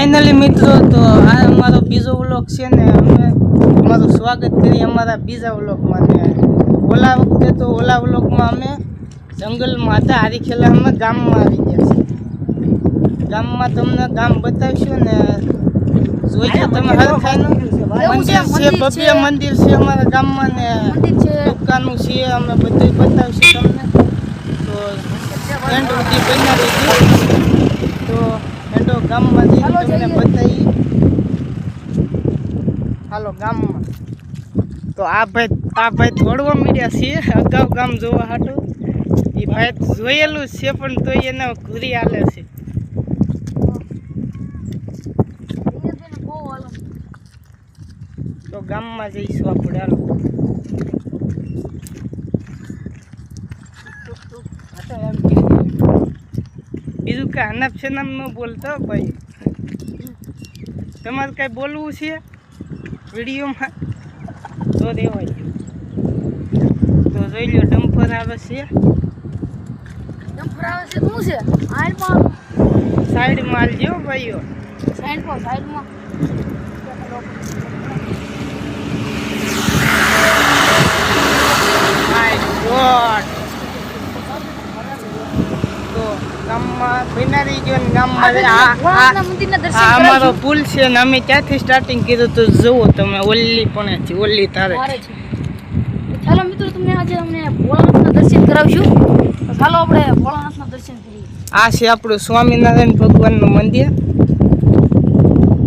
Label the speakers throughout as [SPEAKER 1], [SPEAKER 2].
[SPEAKER 1] finally મિત્રો તો આ અમારો બીજો વ્લોગ છે ને અમે તમારું સ્વાગત કરી અમારા બીજા વ્લોગમાં ને ઓલા વખતે તો ઓલા વ્લોગમાં અમે જંગલમાં હતા હારીખેલા અમે ગામમાં આવી ગયા છે ગામમાં તમને ગામ બતાવીશું ને જોઈજો તમે હરખાઈનું મંદિર છે ભવ્ય મંદિર છે અમારા ગામમાં ને દુકાનું છે અમે બધું બતાવીશું તમને તો એન્ડ સુધી બન્યા રહેજો તો એન્ડો ગામમાં જઈને તમને બતાવી હાલો ગામમાં તો આ ભાઈ દોડવા મળ્યા છે અગાઉ ગામ જોવા હાટું એ ભાઈ જોયેલું છે પણ તો એને ઘૂરી હાલે છે તો ગામમાં જઈશું આપણે હાલો બીજું કાંઈ અનાપ શનાપ ન બોલતો ભાઈ તમારે કાંઈ બોલવું છે વિડીયોમાં તો દેવાય તો જોઈ લો ડમ્પર આવે છે
[SPEAKER 2] શું છે
[SPEAKER 1] સાઈડમાં આલજો ભાઈઓ
[SPEAKER 2] સાઈડમાં
[SPEAKER 1] માય ગોડ તો ગામમાં બિનારી જો ને ગામમાં આ અમારો પુલ છે ને અમે ક્યાંથી સ્ટાર્ટિંગ કીધું તો જુઓ તમે ઓલી પણ છે ઓલી તારે
[SPEAKER 2] ચાલો મિત્રો તમને આજે અમને ભોળાનાથના દર્શન કરાવશું ચાલો આપણે ભોળાનાથના દર્શન કરીએ
[SPEAKER 1] આ છે આપણું સ્વામિનારાયણ ભગવાનનું મંદિર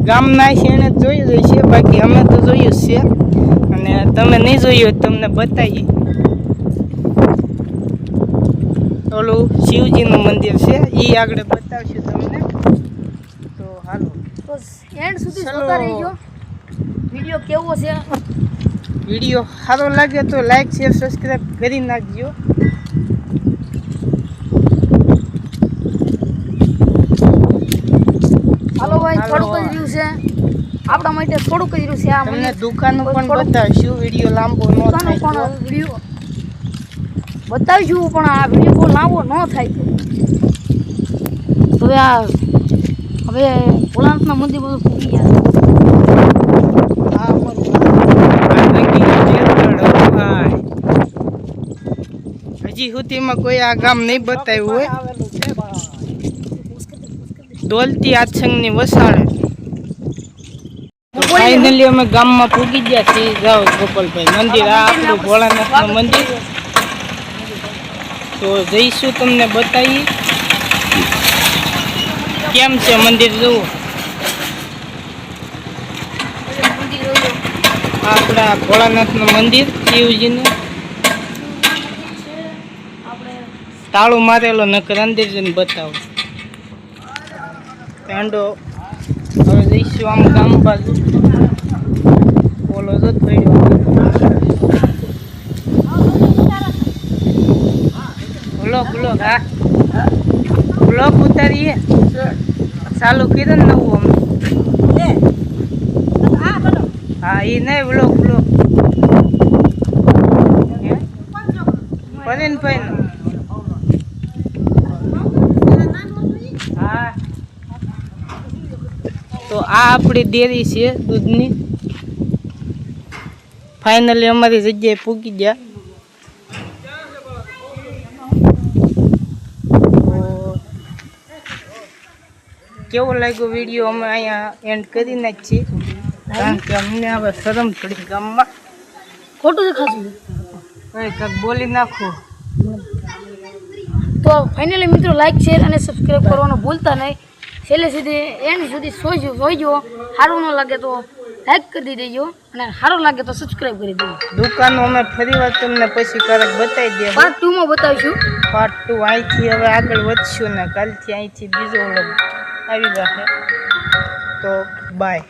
[SPEAKER 1] ગામના છે એને જોયું છે બાકી અમે તો જોયું જ છે અને તમે નહીં જોયું તમને બતાવીએ ઓલું શિવજીનું મંદિર છે એ આગળ બતાવશું તમને તો હાલો
[SPEAKER 2] તો એન્ડ સુધી જોતા રહેજો વિડિયો કેવો છે
[SPEAKER 1] વિડીયો સારો લાગે તો લાઈક શેર સબસ્ક્રાઈબ કરી નાખજો
[SPEAKER 2] હાલો ભાઈ થોડુંક જ રહ્યું છે આપણા માટે થોડુંક જ રહ્યું છે આ
[SPEAKER 1] તમને દુકાનો પણ બતાવીશું વિડીયો લાંબો ન થાય
[SPEAKER 2] પણ વિડીયો બતાવીશું પણ આ વિડીયો બહુ લાંબો ન થાય તો હવે ભોળાનાથના મંદિર બધું પૂરી ગયા
[SPEAKER 1] હજી સુધીમાં કોઈ આ ગામ નહીં બતાવ્યું હોય દોલતી આછંગની વસાડે ફાઇનલી અમે ગામમાં પૂગી ગયા છીએ જાઓ ગોપાલભાઈ મંદિર આ આપણું ભોળાનાથનું મંદિર તો જઈશું તમને બતાવીએ કેમ છે મંદિર જુઓ આપણા ભોળાનાથનું મંદિર શિવજીનું તાળું મારેલો નકર અંદર જઈને બતાવો પેંડો હવે જઈશું આમ ગામ બાજુ બોલો તો થયો બ્લોક હા બ્લોક ઉતારીએ ચાલુ કર્યું ને નવું અમે હા એ નહીં બ્લોક પરેનભાઈ હા તો આ આપણી ડેરી છે દૂધની ફાઇનલી અમારી જગ્યાએ પૂકી ગયા કેવો લાગ્યો વિડીયો અમે અહીંયા એન્ડ કરી નાખીએ કારણ કે અમને હવે શરમ થોડી ગામમાં
[SPEAKER 2] ખોટું દેખાતું
[SPEAKER 1] કંઈક બોલી નાખો
[SPEAKER 2] તો ફાઇનલી મિત્રો લાઈક શેર અને સબસ્ક્રાઈબ કરવાનું ભૂલતા નહીં છેલ્લે સુધી એન્ડ સુધી જોઈજો સારું ન લાગે તો લાઈક કરી દેજો અને સારું લાગે તો સબસ્ક્રાઈબ કરી દેજો
[SPEAKER 1] દુકાનો અમે ફરી વાર તમને પછી ક્યારેક બતાવી દે
[SPEAKER 2] પાર્ટ 2 માં બતાવીશું
[SPEAKER 1] પાર્ટ 2 અહીંથી હવે આગળ વધશું ને કાલથી અહીંથી બીજો વ્લોગ આવી જશે તો બાય